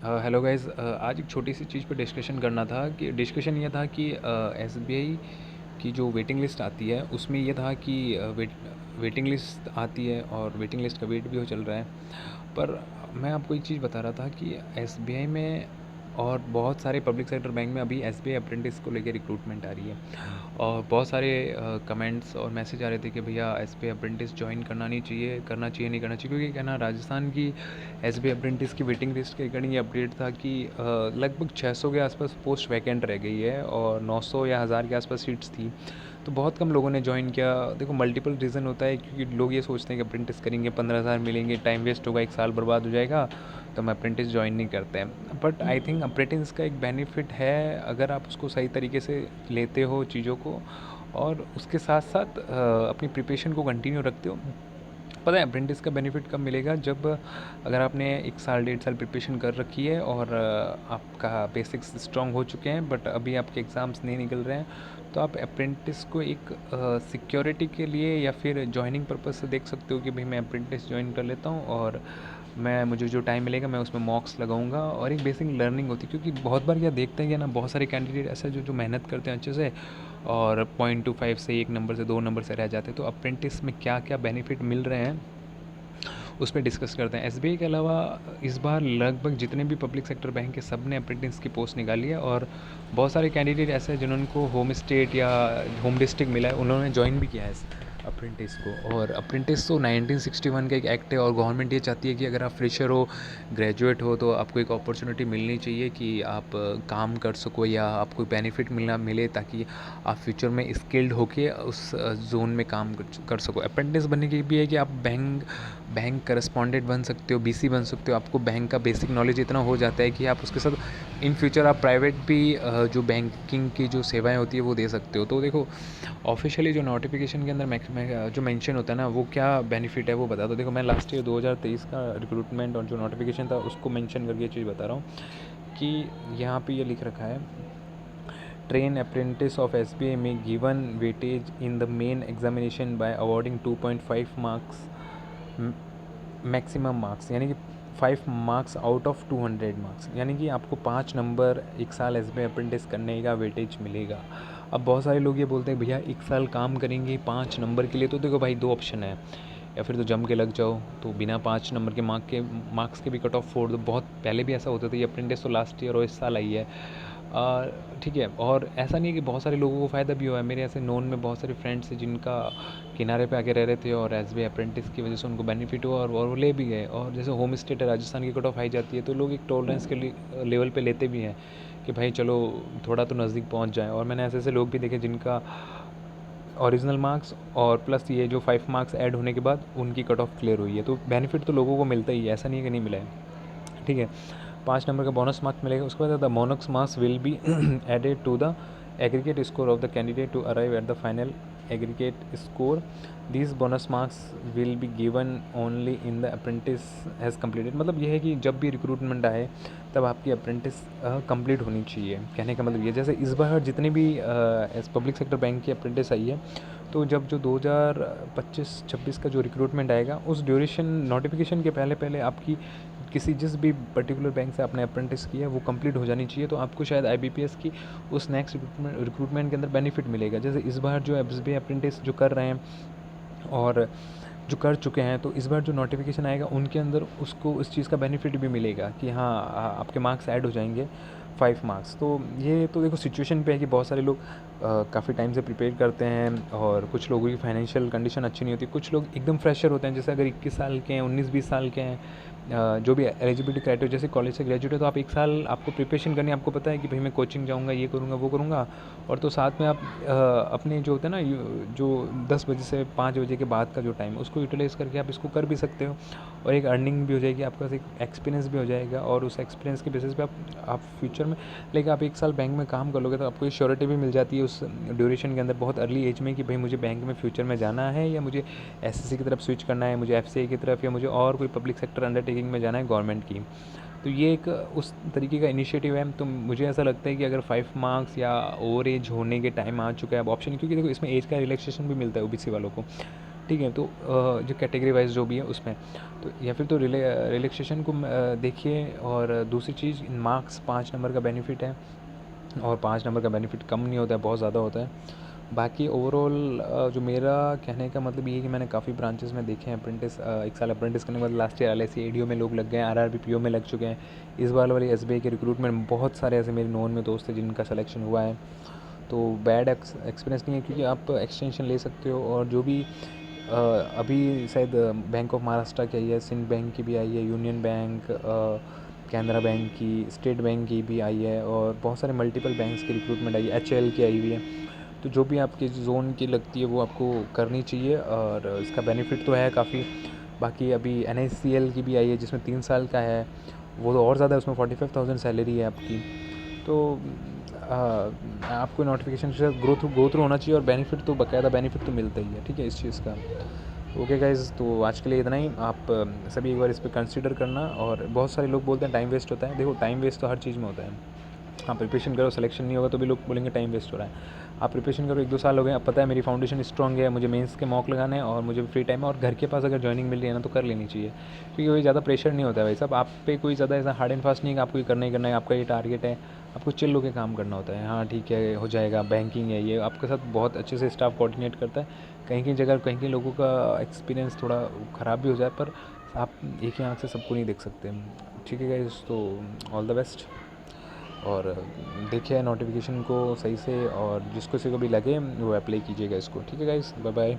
Hello guys. आज एक छोटी सी चीज़ पे डिस्कशन करना था कि डिस्कशन ये था कि एसबीआई की जो वेटिंग लिस्ट आती है उसमें ये था कि वेटिंग लिस्ट आती है और वेटिंग लिस्ट का वेट भी हो चल रहा है। पर मैं आपको एक चीज़ बता रहा था कि एसबीआई में और बहुत सारे पब्लिक सेक्टर बैंक में अभी एसबीआई अप्रेंटिस को लेकर रिक्रूटमेंट आ रही है। और बहुत सारे कमेंट्स और मैसेज आ रहे थे कि भैया एसबीआई अप्रेंटिस ज्वाइन करना नहीं चाहिए, करना चाहिए नहीं करना चाहिए, क्योंकि क्या ना राजस्थान की एसबीआई अप्रेंटिस की वेटिंग लिस्ट के रिगार्डिंग ये अपडेट था कि लगभग 600 के आसपास पोस्ट वैकेंट रह गई है और 900 या 1000 के आसपास सीट्स थी। तो बहुत कम लोगों ने ज्वाइन किया। देखो मल्टीपल रीज़न होता है, क्योंकि लोग ये सोचते हैं कि अप्रेंटिस करेंगे 15,000 मिलेंगे, टाइम वेस्ट होगा, एक साल बर्बाद हो जाएगा, तो हम अप्रेंटिस ज्वाइन नहीं करते हैं। बट आई थिंक अप्रेंटिस का एक बेनिफिट है अगर आप उसको सही तरीके से लेते हो चीज़ों को और उसके साथ साथ अपनी प्रिपरेशन को कंटिन्यू रखते हो। पता है अप्रेंटिस का बेनिफिट कब मिलेगा, जब अगर आपने एक साल 1.5 साल प्रिपरेशन कर रखी है और आपका बेसिक्स स्ट्रॉन्ग हो चुके हैं बट अभी आपके एग्ज़ाम्स नहीं निकल रहे हैं, तो आप अप्रेंटिस को एक सिक्योरिटी के लिए या फिर जॉइनिंग पर्पज़ से देख सकते हो कि भाई मैं अप्रेंटिस ज्वाइन कर लेता हूँ और मैं मुझे जो टाइम मिलेगा मैं उसमें मॉक्स लगाऊंगा और एक बेसिक लर्निंग होती है। क्योंकि बहुत बार क्या देखते हैं कि ना, बहुत सारे कैंडिडेट ऐसे जो मेहनत करते हैं अच्छे से और 0.25 से 1 नंबर से 2 नंबर से रह जाते हैं। तो अप्रेंटिस में क्या क्या बेनिफिट मिल रहे हैं उस पर डिस्कस करते हैं। एसबीआई के अलावा इस बार लगभग जितने भी पब्लिक सेक्टर बैंक के सब ने अप्रेंटिस की पोस्ट निकाली है और बहुत सारे कैंडिडेट ऐसे हैं जिन्होंने को होम स्टेट या होम डिस्ट्रिक्ट मिला है, उन्होंने ज्वाइन भी किया है इस अप्रेंटिस को। और अप्रेंटिस तो 1961 का एक एक्ट है और गवर्नमेंट ये चाहती है कि अगर आप फ्रेशर हो, ग्रेजुएट हो, तो आपको एक अपॉर्चुनिटी मिलनी चाहिए कि आप काम कर सको या आपको बेनिफिट मिले, ताकि आप फ्यूचर में स्किल्ड होके उस जोन में काम कर सको। अप्रेंटिस बनने की भी है कि आप बैंक बैंक करस्पॉन्डेंट बन सकते हो, बीसी बन सकते हो। आपको बैंक का बेसिक नॉलेज इतना हो जाता है कि आप उसके साथ इन फ्यूचर आप प्राइवेट भी जो बैंकिंग की जो सेवाएं होती है वो दे सकते हो। तो देखो ऑफिशियली जो नोटिफिकेशन के अंदर जो मेंशन होता है ना, वो क्या बेनिफिट है वो बता दो। देखो मैं लास्ट ईयर 2023 का रिक्रूटमेंट और जो नोटिफिकेशन था उसको मेंशन करके ये चीज़ बता रहा हूँ कि यहाँ पे ये लिख रखा है, train apprentice of SBA may given weightage in the main examination by awarding 2.5 marks maximum marks, यानी कि 5 मार्क्स आउट ऑफ 200 मार्क्स, यानी कि आपको 5 नंबर एक साल एस बी अप्रेंटिस करने का वेटेज मिलेगा। अब बहुत सारे लोग ये बोलते हैं भैया एक साल काम करेंगे 5 नंबर के लिए, तो देखो भाई दो ऑप्शन है, या फिर तो जम के लग जाओ, तो बिना 5 नंबर के मार्क्स के भी कट ऑफ फोड़ दो। बहुत पहले भी ऐसा होता था। ये अप्रेंटिस तो लास्ट ईयर और इस साल आई है। ठीक है। और ऐसा नहीं है कि बहुत सारे लोगों को फ़ायदा भी हुआ है। मेरे ऐसे नोन में बहुत सारे फ्रेंड्स हैं जिनका किनारे पे आके रह रहे थे और एस बी अप्रेंटिस की वजह से उनको बेनिफिट हुआ और वो ले भी गए। और जैसे होम स्टेट है, राजस्थान की कट ऑफ हाई जाती है, तो लोग एक टॉलरेंस के लेवल पे लेते भी हैं कि भाई चलो थोड़ा तो नज़दीक पहुंच जाए। और मैंने ऐसे ऐसे लोग भी देखे जिनका ओरिजिनल मार्क्स और प्लस ये जो 5 मार्क्स ऐड होने के बाद उनकी कट ऑफ क्लियर हुई है। तो बेनिफिट तो लोगों को मिलता ही है, ऐसा नहीं है कि नहीं मिला है। ठीक है। 5 नंबर का बोनस मार्क्स मिलेगा। उसके बाद the bonus marks will be added to the aggregate score of the candidate to arrive at the final aggregate score. This bonus marks will be given only in the apprentice has completed. मतलब ये है कि जब भी recruitment आए तब आपकी apprentice complete होनी चाहिए। कहने का मतलब ये, जैसे इस बार जितने भी एस पब्लिक सेक्टर बैंक की अप्रेंटिस आई है, तो जब जो 2025-26 का जो रिक्रूटमेंट आएगा उस ड्यूरेशन नोटिफिकेशन के पहले पहले आपकी किसी जिस भी पर्टिकुलर बैंक से आपने अप्रेंटिस किया है वो कंप्लीट हो जानी चाहिए। तो आपको शायद आईबीपीएस की उस नेक्स्ट रिक्रूटमेंट के अंदर बेनिफिट मिलेगा। जैसे इस बार जो एसबीआई अप्रेंटिस जो कर रहे हैं और जो कर चुके हैं, तो इस बार जो नोटिफिकेशन आएगा उनके अंदर उसको इस चीज़ का बेनिफिट भी मिलेगा कि हाँ आपके मार्क्स ऐड हो जाएंगे 5 मार्क्स। तो ये तो देखो सिचुएशन पे है कि बहुत सारे लोग काफ़ी टाइम से प्रिपेयर करते हैं और कुछ लोगों की फाइनेंशियल कंडीशन अच्छी नहीं होती। कुछ लोग एकदम फ्रेशर होते हैं, जैसे अगर 21 साल के हैं, 19-20 साल के हैं, जो भी एलिजिबिलिटी क्राइटेरिया, जैसे कॉलेज से ग्रेजुएट है तो आप एक साल आपको प्रिपरेशन करनी है। आपको पता है कि भाई मैं कोचिंग जाऊँगा, ये करूँगा, वो करूँगा, और तो साथ में आप अपने जो होता है ना जो 10 बजे से 5 बजे के बाद का जो टाइम है उसको यूटिलाइज़ करके आप इसको कर भी सकते हो और एक अर्निंग भी हो जाएगी, आपके पास एक एक्सपीरियंस भी हो जाएगा और उस एक्सपीरियंस के बेसिस पे आप फ्यूचर में, लेकिन आप एक साल बैंक में काम कर लोगे तो आपको ये श्योरिटी भी मिल जाती है उस ड्यूरेशन के अंदर बहुत अर्ली एज में कि भाई मुझे बैंक में फ्यूचर में जाना है या मुझे एसएससी की तरफ स्विच करना है, मुझे एफसीआई की तरफ, या मुझे और कोई पब्लिक सेक्टर अंडरटेकिंग में जाना है गवर्नमेंट की। तो ये एक उस तरीके का इनिशिएटिव है। तो मुझे ऐसा लगता है कि अगर 5 मार्क्स या ओवर एज होने के टाइम आ चुका है अब ऑप्शन, क्योंकि देखो इसमें एज का रिलैक्सेशन भी मिलता है ओबीसी वालों को। ठीक है। तो जो कैटेगरी वाइज जो भी है उसमें, तो या फिर तो रिलैक्सेशन को देखिए। और दूसरी चीज़, मार्क्स 5 नंबर का बेनिफिट है, और 5 नंबर का बेनिफिट कम नहीं होता है, बहुत ज़्यादा होता है। बाकी ओवरऑल जो मेरा कहने का मतलब ये है कि मैंने काफ़ी ब्रांचेस में देखे हैं अप्रेंटिस। 1 साल अप्रेंटिस करने के बाद लास्ट ईयर एलआईसी एडीओ में लोग लग गए हैं, आरआरबी पीओ में लग चुके हैं। इस बार वाली एसबीआई के रिक्रूटमेंट में बहुत सारे ऐसे मेरे नोन में दोस्त हैं जिनका सिलेक्शन हुआ है। तो बैड एक्सपीरियंस नहीं है, क्योंकि आप एक्सटेंशन ले सकते हो। और जो भी अभी शायद बैंक ऑफ महाराष्ट्र की आई है, सिंध बैंक की भी आई है, यूनियन बैंक, कैनरा बैंक की, स्टेट बैंक की भी आई है, और बहुत सारे मल्टीपल बैंक्स की रिक्रूटमेंट आई है, एचएएल की आई हुई है। तो जो भी आपकी जोन की लगती है वो आपको करनी चाहिए, और इसका बेनिफिट तो है काफ़ी। बाकी अभी एनआईसीएल की भी आई है जिसमें 3 साल का है, वो तो और ज़्यादा है, उसमें 45,000 सैलरी है आपकी। तो आपको नोटिफिकेशन से गो थ्रू होना चाहिए, और बेनिफिट तो बाकायदा बेनिफिट तो मिलता ही है, ठीक है, इस चीज़ का। ओके गाइज़, तो आज के लिए इतना ही। आप सभी एक बार इस पर कंसिडर करना। और बहुत सारे लोग बोलते हैं टाइम वेस्ट होता है, देखो टाइम वेस्ट तो हर चीज़ में होता है। आप प्रिपरेशन करो, सिलेक्शन नहीं होगा तो भी लोग बोलेंगे टाइम वेस्ट हो रहा है। आप प्रिपरेशन करो, 1-2 साल हो गए, अब पता है मेरी फाउंडेशन स्ट्रॉन्ग है, मुझे मेंस के मॉक लगाने हैं और मुझे फ्री टाइम है, और घर के पास अगर जॉइनिंग मिल रही है ना तो कर लेनी चाहिए, क्योंकि कोई ज़्यादा प्रेशर नहीं होता है भाई साहब। आप पे कोई ज़्यादा ऐसा हार्ड एंड फास्ट नहीं है कि आपको ये करना ही करना है, आपका ये टारगेट है, आपको चिल होकर काम करना होता है। हाँ ठीक है, हो जाएगा, बैंकिंग है, ये आपके साथ बहुत अच्छे से स्टाफ कोऑर्डिनेट करता है। कहीं कहीं जगह कहीं कहीं लोगों का एक्सपीरियंस थोड़ा ख़राब भी हो जाए, पर आप एक ही आँख से सबको नहीं देख सकते। ठीक है गाइस, तो ऑल द बेस्ट। और देखिए नोटिफिकेशन को सही से, और जिसको से कभी लगे वो अप्लाई कीजिएगा इसको। ठीक है गाइस, बाय बाय।